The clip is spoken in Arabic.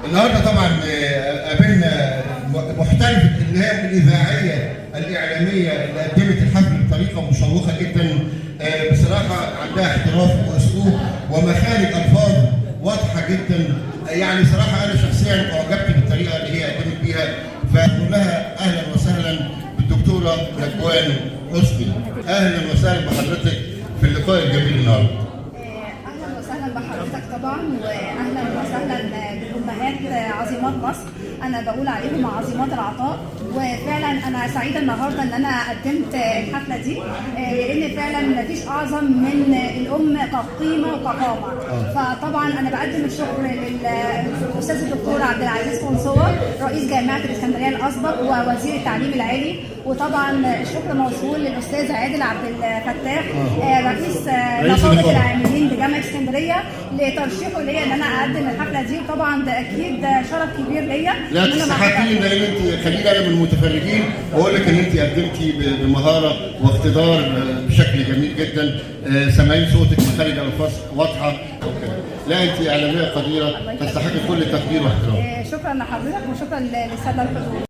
النهارده طبعا قابلنا محترفه اللي هي الاذاعيه الاعلاميه اللي قدمت الحفل بطريقه مشوقه جدا. بصراحه عندها احتراف واسلوب ومخارج الفاظ واضحه جدا. يعني صراحه انا شخصيا اعجبت بالطريقه اللي هي قدمت بيها، فنقول لها اهلا وسهلا بالدكتوره نجوان حسني. اهلا وسهلا بحضرتك في اللقاء الجميل النهارده. اهلا وسهلا بحضرتك طبعا، واهلا وسهلا بالامهات عظيمات مصر. انا بقول عليهم عظيمات العطاء، وفعلا انا سعيده النهارده ان انا قدمت الحفله دي، لان فعلا مفيش اعظم من الام كقيمه وكقامه. فطبعا انا بقدم الشكر للاستاذ الدكتور عبد العزيز قنصوة رئيس جامعه الاسكندريه الاسبق ووزير التعليم العالي، وطبعا الشكر موصول للاستاذ عادل عبد الفتاح رئيس نقابه العاملين بجامعه اسكندريه لترشيحه ليا ان انا اقدم الحفله دي. وطبعا ده اكيد شرف كبير ليا. لا تستحقي ان انت خليني انا من المتفرجين واقول لك ان انت قدمتي بمهاره واقتدار بشكل جميل جدا. سامعين صوتك مخارج الفاظ واضحه. لا انت اعلاميه قديره تستحقي كل تقدير واحترام. شكرا لحضرتك وشكرا للساده الحضور.